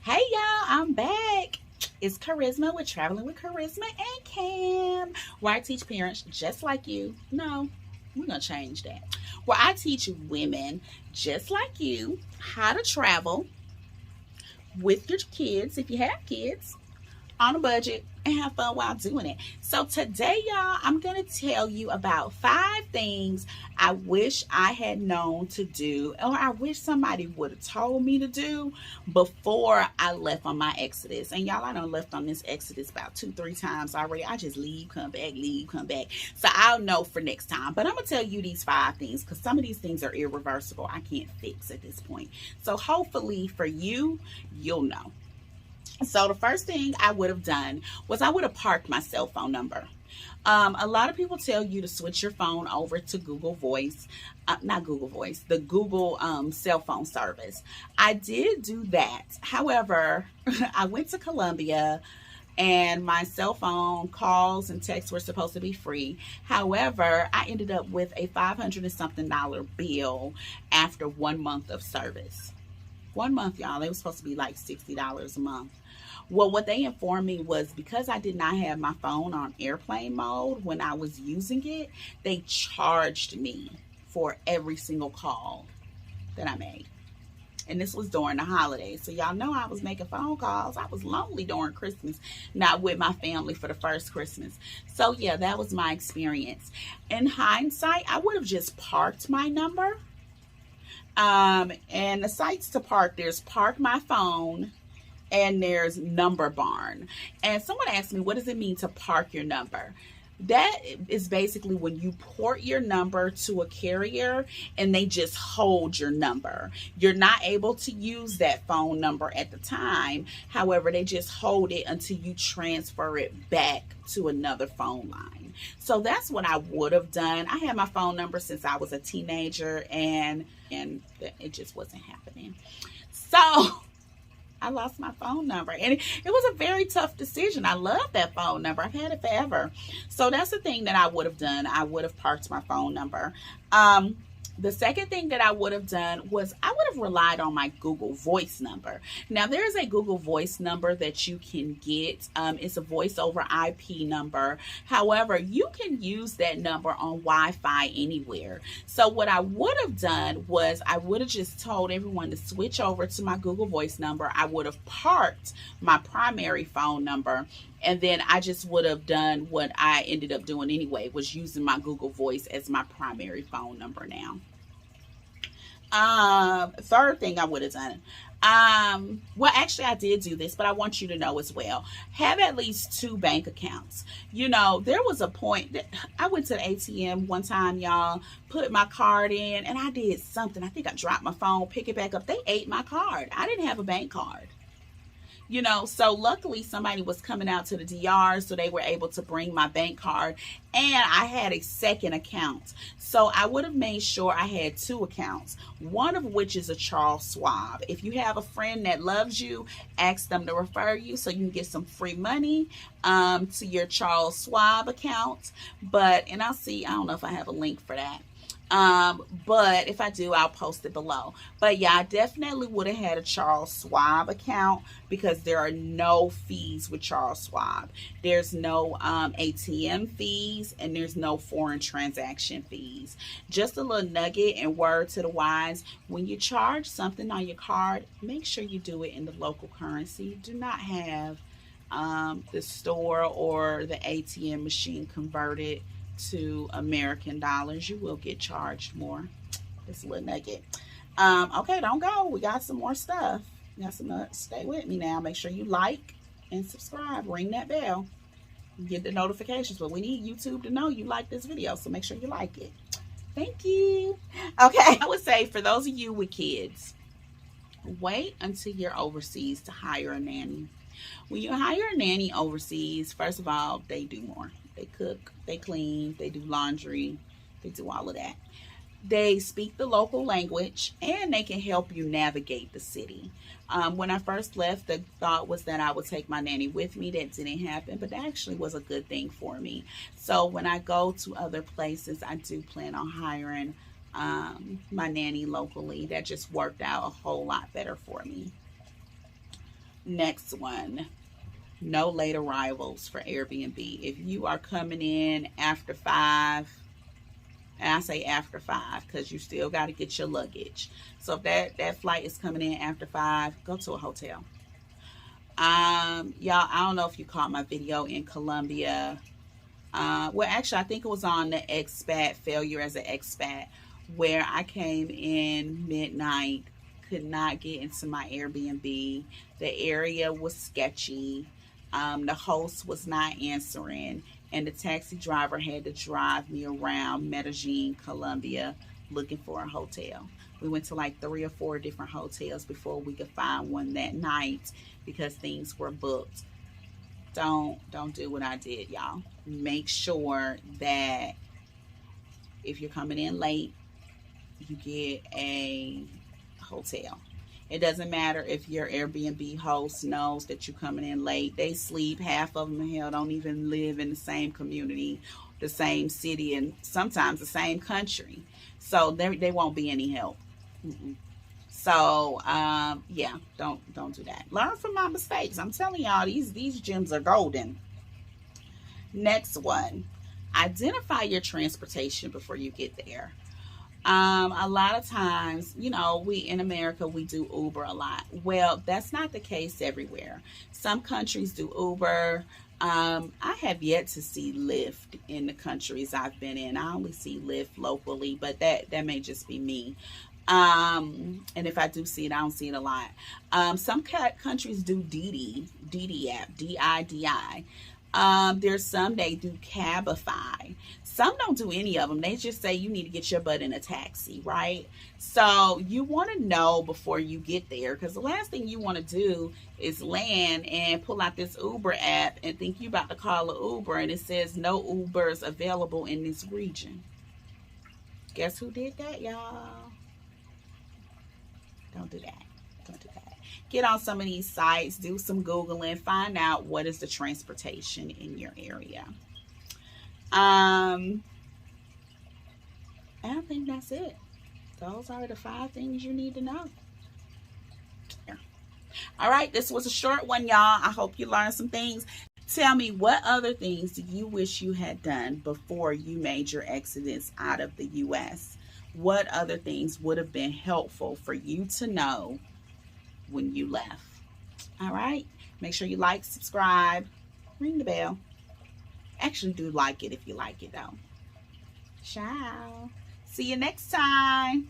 Hey y'all, I'm back. It's Charisma with Traveling with Charisma and Cam, where I teach parents just like you. No, we're going to change that. Where I teach women just like you how to travel with your kids, if you have kids, on a budget and have fun while doing it. So today, y'all, I'm going to tell you about 5 things I wish I had known to do, or I wish somebody would have told me to do before I left on my exodus. And y'all, I done left on this exodus about 2-3 times already. I just leave, come back, leave, come back. So I'll know for next time. But I'm going to tell you these 5 things because some of these things are irreversible. I can't fix at this point. So hopefully for you, you'll know. So the first thing I would have done was I would have parked my cell phone number. A lot of people tell you to switch your phone over to Google Voice, not Google Voice, the Google cell phone service. I did do that. However, I went to Colombia and my cell phone calls and texts were supposed to be free. However, I ended up with a $500 and something bill after 1 month of service. 1 month, y'all. It was supposed to be like $60 a month. Well, what they informed me was because I did not have my phone on airplane mode when I was using it, they charged me for every single call that I made. And this was during the holidays. So y'all know I was making phone calls. I was lonely during Christmas, not with my family for the first Christmas. So yeah, that was my experience. In hindsight, I would have just parked my number. And the sites to park, there's Park My Phone and there's Number Barn. And someone asked me, what does it mean to park your number? That is basically when you port your number to a carrier and they just hold your number. You're not able to use that phone number at the time. However, they just hold it until you transfer it back to another phone line. So that's what I would have done. I had my phone number since I was a teenager and it just wasn't happening. So I lost my phone number and it was a very tough decision. I love that phone number. I've had it forever. So that's the thing that I would have done. I would have parked my phone number. The second thing that I would have done was I would have relied on my Google Voice number. Now, there is a Google Voice number that you can get. It's a voice over IP number. However, you can use that number on Wi-Fi anywhere. So what I would have done was I would have just told everyone to switch over to my Google Voice number. I would have parked my primary phone number. And then I just would have done what I ended up doing anyway, was using my Google Voice as my primary phone number now. Third thing I would have done. Well, actually, I did do this, but I want you to know as well. Have at least 2 bank accounts. You know, there was a point that I went to the ATM one time, y'all, put my card in, and I did something. I think I dropped my phone, pick it back up. They ate my card. I didn't have a bank card. You know, so luckily somebody was coming out to the DR, so they were able to bring my bank card, and I had a second account. So I would have made sure I had 2 accounts, one of which is a Charles Schwab. If you have a friend that loves you, ask them to refer you so you can get some free money to your Charles Schwab account. And I'll see, I don't know if I have a link for that. But if I do, I'll post it below. But yeah, I definitely would have had a Charles Schwab account because there are no fees with Charles Schwab. There's no ATM fees and there's no foreign transaction fees. Just a little nugget and word to the wise: when you charge something on your card, make sure you do it in the local currency. Do not have the store or the ATM machine converted to American dollars. You will get charged more. Just a little nugget. Okay, don't go. We got some more stuff. Stay with me now. Make sure you like and subscribe. Ring that bell. Get the notifications. But we need YouTube to know you like this video, so make sure you like it. Thank you. Okay, I would say for those of you with kids, wait until you're overseas to hire a nanny. When you hire a nanny overseas, first of all, they do more. They cook, they clean, they do laundry, they do all of that. They speak the local language and they can help you navigate the city. When I first left, the thought was that I would take my nanny with me. That didn't happen, but that actually was a good thing for me. So when I go to other places, I do plan on hiring my nanny locally. That just worked out a whole lot better for me. Next one. No late arrivals for Airbnb. If you are coming in after 5, and I say after 5 because you still got to get your luggage. So if that flight is coming in after 5, go to a hotel. Y'all, I don't know if you caught my video in Colombia. Well, actually, I think it was on the expat, failure as an expat, where I came in midnight, could not get into my Airbnb. The area was sketchy. The host was not answering, and the taxi driver had to drive me around Medellin, Colombia, looking for a hotel. We went to like 3 or 4 different hotels before we could find one that night because things were booked. Don't do what I did, y'all. Make sure that if you're coming in late, you get a hotel. It doesn't matter if your Airbnb host knows that you're coming in late. They sleep. Half of them, hell, don't even live in the same community, the same city, and sometimes the same country. So they won't be any help. So yeah, don't do that. Learn from my mistakes. I'm telling y'all, these gems are golden. Next one. Identify your transportation before you get there. A lot of times, you know, we in America, we do Uber a lot. Well, that's not the case everywhere. Some countries do Uber. I have yet to see Lyft in the countries I've been in. I only see Lyft locally, but that may just be me. And if I do see it, I don't see it a lot. Some countries do Didi app, D-I-D-I. There's some they do Cabify. Some don't do any of them. They just say you need to get your butt in a taxi, right? So you want to know before you get there, because the last thing you want to do is land and pull out this Uber app and think you about to call an Uber and it says no Ubers available in this region. Guess who did that, y'all? Don't do that. Don't do that. Get on some of these sites, do some Googling, find out what is the transportation in your area. And I think that's it. Those are the 5 things you need to know. Yeah. All right, this was a short one, y'all. I hope you learned some things. Tell me, what other things do you wish you had done before you made your exodus out of the U.S.? What other things would have been helpful for you to know when you left? All right, make sure you like, subscribe, ring the bell. Actually, do like it if you like it, though. Ciao. See you next time.